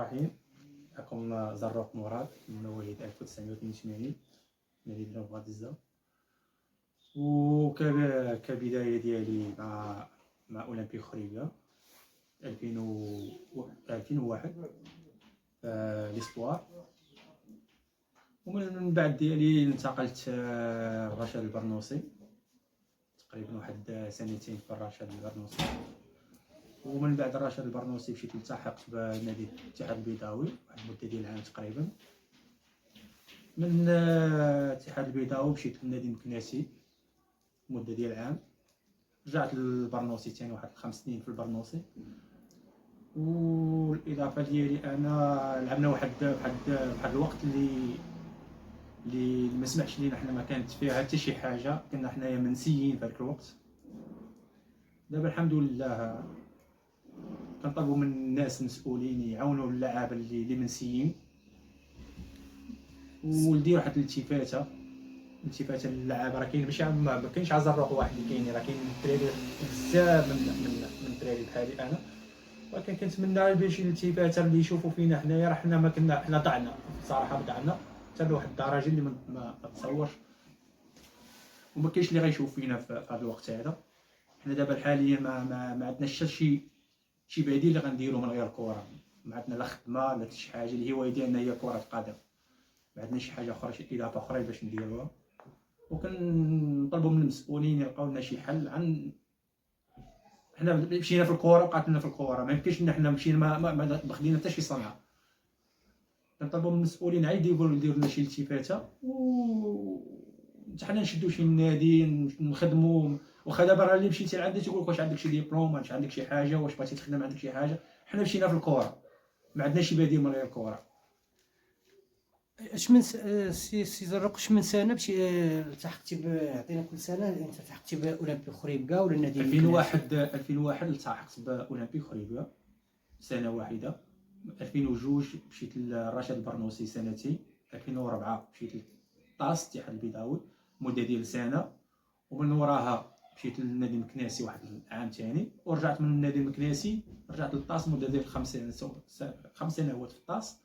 الرحيم. معكم زروق مراد من مواليد 1982 من مدينة غاديزة. وكبداية ديالي مع أولمبيك خريبية 2001 ليسبوار. ومن بعد ديالي انتقلت لرشاد البرنوصي، تقريبا واحد سنتين في الرشاد البرنوصي. ومن بعد رشاد البرنوصي مشيت التحقت بنادي الاتحاد البيضاوي واحد المده ديال عام تقريبا. من الاتحاد البيضاوي مشيت للنادي المكناسي مده ديال عام. رجعت للبرنوصي ثاني واحد 5 سنين في البرنوصي. والاضافه ديالي انا لعبنا واحد الوقت اللي ما سمحش لينا، حنا ما كانت فيها حتى شي حاجه، كنا حنايا منسيين في هذاك الوقت. دابا الحمد لله كنطلبوا من الناس المسؤولين يعاونوا اللعابه اللي منسيين، ونديروا واحد الالتفاته للعابه. راه كاين ماشي ما كاينش عزروق واحد اللي كاين، راه كاين الدراري بزاف من الدراري بحالي انا. ولكن كنتمنى باش الالتفاته اللي يشوفوا فينا حنايا، راه حنا ما كنا حنا ضعنا صراحه، ضعنا حتى لواحد الدرجه اللي ما تصورش، وما كاينش اللي غيشوف فينا في هذا الوقت هذا. حنا دابا حاليا ما عندناش شي بديل اللي غنديرو من غير الكره. ما عندنا لا خدمه لا شي حاجه، الهوايه ديالنا هي كره القدم، ما عندناش شي حاجه اخرى، شي اضافه اخرى باش نديروها. وكنطلبوا من المسؤولين يلقاو لنا شي حل. حنا مشينا في الكره وبقات لنا في الكره، ما يمكنش ان حنا مشينا ما خدينا حتى شي صنعه. كنطلبوا من المسؤولين عاد يديروا لنا شي التفاته، و حنا نشدوا شي نادي نخدموا. واخا دابا راه اللي مشيتي لعندي تيقول لك واش عندك شي ديبلوم، واش عندك شي حاجه، واش بغيتي تخدم عندك شي حاجه. حنا مشينا في الكره، ما عندناش شي بديل من غير الكره. اش من سي زروق، اش من سنه باش التحقتي عطينا كل سنه انت التحقتي باولمبيك خريبكا ولا النادي 2001 التحقت باولمبيك خريبكا سنه واحده. 2002 مشيت للرشاد البرنوصي سنتين. 2004 مشيت للطاس الاتحاد البيضاوي مده ديال سنه. ومن وراها مشيت للنادي المكناسي واحد العام ثاني، ورجعت من النادي المكناسي رجعت للطاس مده ديال 5 سنوات في الطاس.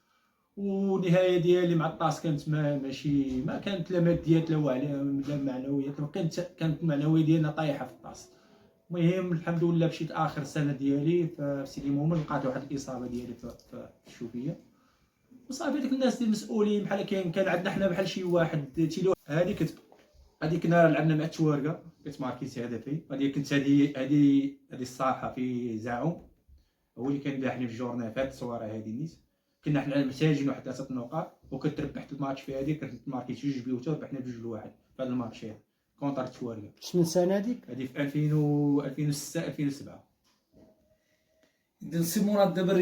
والنهايه ديالي مع الطاس كانت ما كانت لا ماديات لا معنويات، كانت المعنويه ديالنا طايحه في الطاس. المهم الحمد لله مشيت اخر سنه ديالي في سيدي مومن، لقيت واحد الاصابه ديالي في الشوفيه. وصافي ديك الناس ديال المسؤولين بحال كان عندنا حنا بحال شي واحد تيلو هذه كنا لعبنا مع التوارقه كنت ماركيتي هدفي. هذه الصاحه في زاعم هو اللي كان باحني في الجورنال في هذه الصوره هذه نيت. كنا حنا محتاجين واحد 3 نقاط، وكنت ربحت الماتش في هذه، كنت ماركيت 2 بيوتا وربحنا ب2-1 في هذا الماتش هذا كونتر التوارقه. شنو السنه هذيك؟ هذه في 2006 2007. اذا سي مراد دابا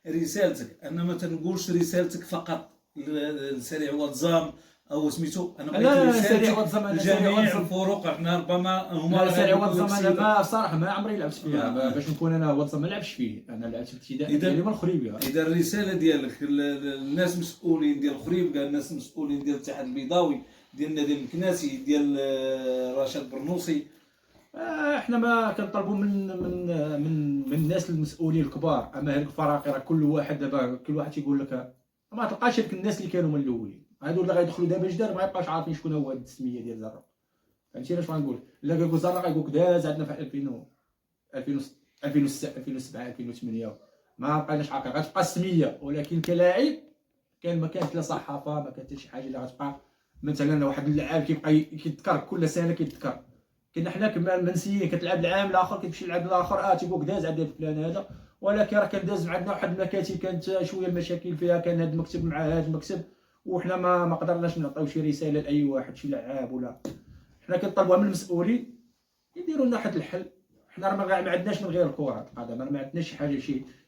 رسالتك انا ما تنقولش رسالتك فقط لسريع واتزام او سميتو، انا سريع واتزام جميع الفروق حنا ربما هما سريع واتزام انا ما صراحه ما عمري لعبت فيها. باش نكون انا واتزام ما لعبش فيه، انا لعبت في الابتدائي ديالي من خريبيه. اذا الرساله ديالك للناس المسؤولين ديال خريبكا، الناس المسؤولين ديال الاتحاد البيضاوي، ديال النادي المكناسي، ديال رشاد برنوصي، احنا ما كنطلبوا من الناس المسؤولين الكبار. اما هذوك الفراقي راه كل واحد تيقول لك ما تلقاش هذوك الناس اللي كانوا من الاولين. هادو اللي غيدخلوا دابا جداد ما يبقاش عارفين شكون هو هاد السميه ديال زراق. فهمتي اش غنقول؟ الا قالوا زراق يقول لك داز عندنا في 2006 2007 2008 ما بقيناش عاقل. غتبقى السميه، ولكن كلاعب ما كانت لا صحافه، ما كانت شي حاجه اللي غتبقى. مثلا واحد اللاعب كيبقى كيتذكر كل سنه كيتذكر. كنا حنا كما منسيين كتلعب العام الاخر كتمشي لعب الاخر تيقول لك داز عندنا فلان هذا. ولكن راه كان داز عندنا واحد المكاتب كانت شويه المشاكل فيها، كان هذا المكتب مع هذا المكتب، وحنا ما قدرناش نعطيو شي رساله لاي واحد شي لعاب. ولا حنا كنطلبوها من المسؤولين يديروا لنا واحد الحل. حنا راه ما عندناش من غير الكره القدم، ما عندناش شي حاجه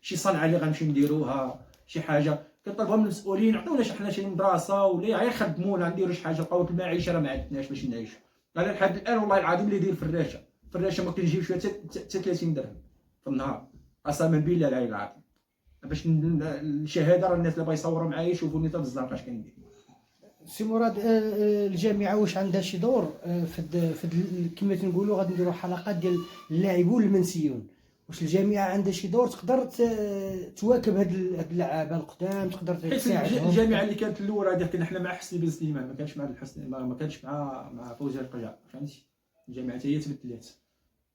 شي صنعه اللي غنمشي نديروها شي حاجه. كنطلبوها من المسؤولين يعطيونا حنا شي مدرسه ولا غير يخدمونا نديروا شي حاجه. قوه المعيشه راه ما عندناش باش نعيشوا. انا لحد الان والله العظيم اللي يدير فراشه ما كنجيبش فيها حتى 30 درهم في النهار، قسما بالله العلي العظيم. باش الشهاده راه الناس اللي بغا يصوروا معايا يشوفوني حتى في الزنقه اش كندير. سي مراد، الجامعه واش عندها شي دور في كما تنقولوا غادي نديروا حلقات ديال اللاعبون المنسيون، واش الجامعه عندها شي دور تقدر تواكب هاد اللعابه القدام، تقدر حيت تساعدهم؟ الجامعه اللي كانت الاولى هذه كنا حنا مع حسني بن سليمان، ما كانش مع الحسن، ما كانش مع فوزي القجع، فهمتي. الجامعه حتى هي تبدلات.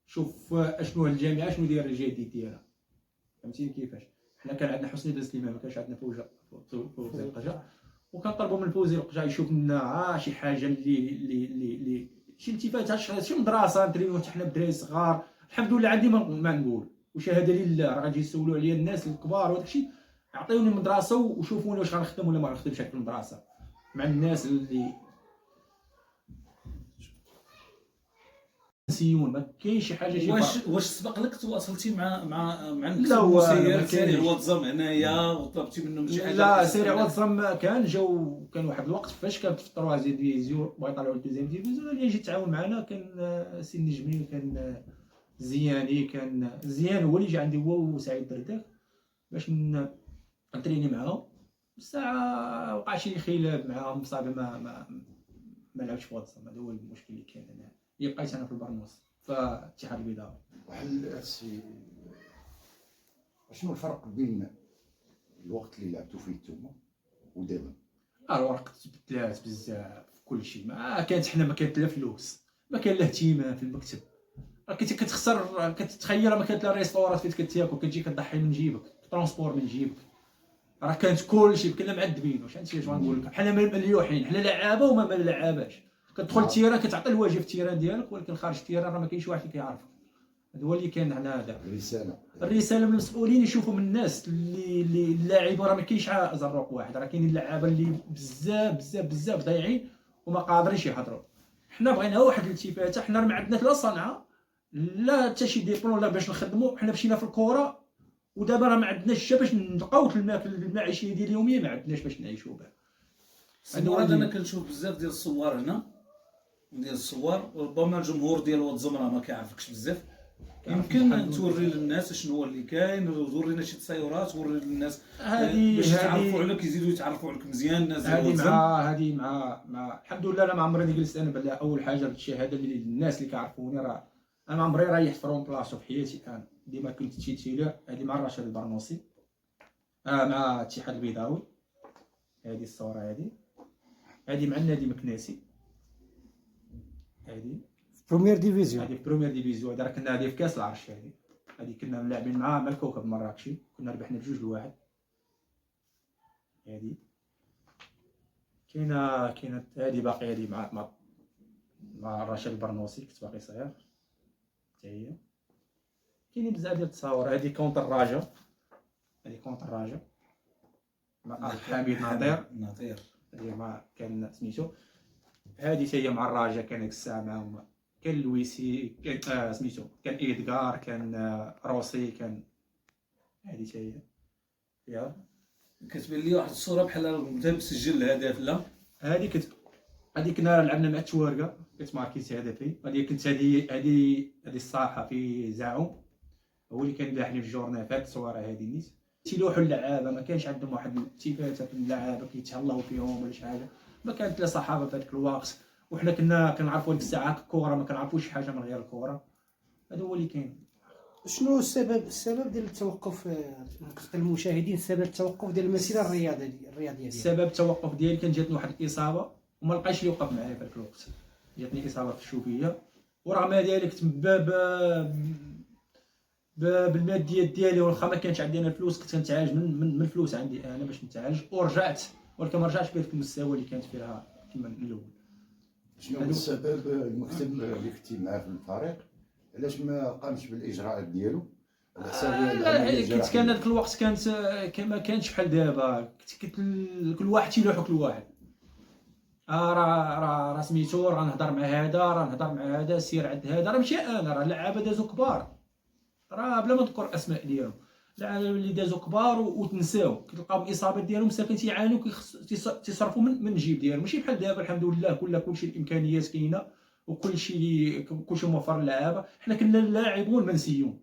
شوف اشنو الجامعه شنو داير الجديد ديالها، فهمتيني كيفاش. حنا كان عندنا حسني بن سليمان، ما كانش عندنا فوزي القجع، وكنطلبوا من فوزي القجع يشوف لنا شي حاجه اللي شي التفات، شي مدرسه نترينيو حتى حنا بدراري صغار. الحمد لله عندي ما نقول، وشهاده لله. راه غادي يسولوا عليا الناس الكبار وداك الشيء، عطيوني مدرسه وشوفوني واش غنخدم ولا ما غنخدمش في المدرسه مع الناس اللي نسيون. ما كاينش شي حاجه شي واش سبق لك تواصلتي مع لا، هو المسير ما ساري كاينش. واتزام هنايا وطلبتي منهم شي حاجه؟ لا، سيري واتزام كان واحد الوقت فاش كانت في التروازيام ديفيزيون بغا يطلعوا الدوزيام ديفيزيون، اللي يجي يتعاون معنا كان سي النجمي، كان زياني، كان زيان هو اللي جا عندي، هو وسعيد درداك باش نتريني معاهم. الساعه وقع شي خلاف معاهم صافي، ما لعبتش في واتزام. هذا هو المشكل اللي كاين. انا اللي بقيت انا في البرنوس في الاتحاد البيضاوي. وحل هادشي، شنو الفرق بين الوقت اللي لعبتو فيه نتوما ودابا؟ الورق تبدلات بزاف في كل شيء. ما كانت حنا ما كانت لا فلوس، ما كان لا اهتمام في المكتب. راه كنت كتخسر، كتخيل ما كانت لا ريستورات فين كتاكل، كتجي كتضحي من جيبك، ترونسبور من جيبك. راه كانت كل شيء كنا معذبين. واش هادشي اش غنقول لك، حنا مليوحين، حنا لعابه وما لعاباش. كتدخل التيران كتعطي الواجب في التيران ديالك، ولكن خارج التيران راه ما كاينش واحد اللي كيعرفك. هذا هو اللي كان هنا. هذا الرساله من المسؤولين، يشوفوا من الناس اللي اللاعب راه ما كاينش زروق واحد، راه كاينين اللعابه اللي بزاف ضايعين وما قادرينش يحضروا. حنا بغينا واحد الالتفاته، حنا ما عندناش لا صنعه لا حتى شي ديبلوم لا باش نخدموا. حنا مشينا في الكره، ودابا راه ما عندناش حتى باش نلقاو المعيشيه ديال اليوميه، ما عندناش باش نعيشوا بها. هذا انا كنشوف بزاف ديال الصور هنا، وربما الجمهور ديال واتزام راه ما كيعرفكش بزاف. يمكن توري للناس شنو هو اللي كاين، وتورينا شي تصايرات، وري للناس باش يتعرفوا عليك، يزيدوا يتعرفوا عليك مزيان الناس ديال واتزام. هذه مع الحمد لله. انا ما عمرني جلست انا بلا اول حاجه بالشهاده اللي الناس اللي كيعرفوني، راه انا ما عمري ريحت فرون بلاصه في حياتي. انا ديما كنت تيتيلي. هذه مع الرشاد البرنوسي، مع الاتحاد البيضاوي. هذه الصوره، هذه مع النادي مكناسي. هذه بروميير ديفيزيون. هذه في بروميير ديفيزيون. هذه كنا هذه في كاس العرش. هذه كنا لاعبين مع الكوكب المراكشي، كنا ربحنا ب2-1. هذه كاينه هذه باقي، هذه مع الرشاد البرنوسي، كنت باقي صغير حتى هي. كاينين بزاف ديال التصاور. هذه كونتر الرجاء، مع حميد ناطير. هذه مع كان سميتو. هذه هي مع الرجاء، كان ديك الساعه معاهم كان لويسي، كان سميتو، كان ايدغار، كان روسي، كان هذه هي. يا كتبان لي واحد الصوره بحال انت مسجل الهدف. لا، هذه كنا لعبنا مع التوارقه، كنت ماركيت هدفي. هذه الصاحه في زعوم، هو اللي كان لاحني في الجورنال في هذه الصوره. هذه نيت تيلوحوا اللعابه، ما كانش عندهم واحد الالتفاته في اللعابه كيتهلاو فيهم ولا شي حاجه. ما كانت لا صحافه في هذاك الوقت، وحنا كنا كنعرفوا ديك الساعه الكره، ما كنعرفوش حاجه من غير الكره. هذا هو اللي كاين. شنو السبب ديال التوقف؟ نقصد المشاهدين، السبب التوقف ديال المسيره الرياضيه ديالك. السبب التوقف ديالي كان جاتني واحد الاصابه وما لقاش اللي يوقف معايا في ذاك الوقت. جاتني اصابه في الشوفيه، ورغم ذلك بالماديات ديالي، واخا ما كانش عندي انا الفلوس، كنت كنتعالج من الفلوس عندي انا باش نتعالج، ورجعت، ولكن ما رجعتش بهذاك المستوى اللي كانت فيها كما من الاول. شنو هو السبب؟ المكتب اللي كنتي معاه في الفريق علاش ما قامش بالاجراءات ديالو على حساب كنت كان هذاك الوقت كانت ما كانش بحال دابا. كنت كل واحد تيلوحو كل واحد. راه سميتو، راه نهضر مع هذا، سير عند هذا. راه ماشي انا، راه لعابه دازو كبار، راه بلا ما نذكر الاسماء ديالهم. لعابه اللي دازو كبار وتنساو، كتلقاو الاصابات ديالهم ساكن تيعانيو، تيصرفوا من الجيب ديالهم. ماشي بحال دابا الحمد لله، كلشي الامكانيات كاينه، وكلشي موفر للعابه. حنا كنا لاعبون منسيون.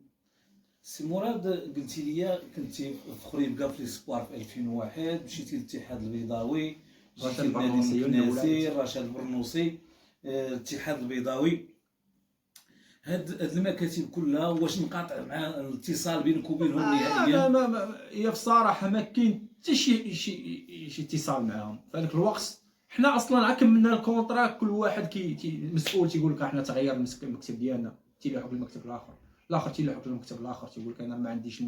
سي مراد، قلتي لي كنتي في خريبكا في ليسبوار في 2001، مشيتي للاتحاد البيضاوي، جيتي للنادي المكناسي، الرشاد البرنوسي، الاتحاد البيضاوي. هاد المكاتب كلها واش انقطع مع الاتصال بينك وبينهم ما نهائيا؟ هي في الصراحه ما كاين حتى شي اتصال معاهم في هذاك الوقت. حنا اصلا عا كملنا الكونطرا، كل واحد مسؤول تيقول لك حنا تغير المكتب ديالنا، تيلوحوا للمكتب الاخر تيلوحوا للمكتب الاخر، تيقول لك انا ما عنديش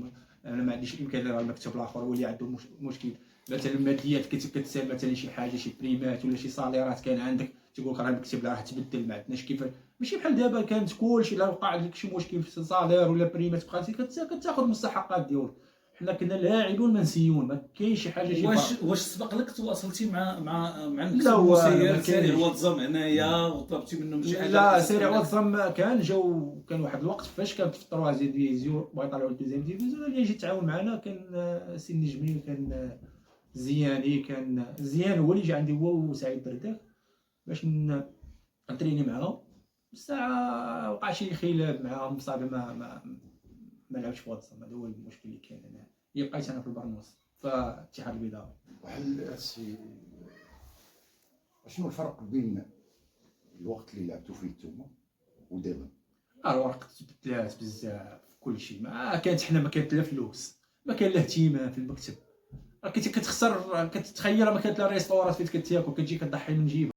الامكانيه نرى المكتب الاخر، هو اللي عنده مشكل مثلا الماديات، كتسال مثلا شي حاجه شي بريمات ولا شي صاليرات كان عندك، تيقول لك راه المكتب راه تبدل، ما عندناش كيف. ماشي بحال دابا كانت كلشي الا وقع لك شي مشكل في الصالير ولا بريمات بقيتي كتاخذ المستحقات ديالك. حنا كنا لاعبون منسيون، ما كاينش شي حاجه شي واش سبق لك تواصلتي مع المكتب لا، هو المسير ما سارع كاينش. واتزم هنايا وطلبتي منهم شي حاجه؟ لا سيري واتزم كان واحد الوقت فاش كانت في التروازيام ديفيزيون بغا يطلعوا الدوزيام ديفيزيون، اللي يجي يتعاون معنا كان سي النجمي، كان زياني، كان زيان هو اللي جا عندي، هو وسعيد برداك باش نتريني معاهم. الساعه وقع شي خلاف معاهم صافي، ما لعبتش في واتزم. هذا هو المشكل اللي كاين. انا اللي بقيت انا في البرنوس في الاتحاد البيضاوي. واحد السي، شنو الفرق بين الوقت اللي لعبتوا فيه نتوما ودابا؟ الورق تبدلات بزاف كل شيء، ما كانت حنا ما كانت لا فلوس، ما كان لا اهتمام في المكتب. كنتي كتخسر، كتخيل ما كانت لا ريستورات فين كتاكل، كتجي كتضحي من جيبك.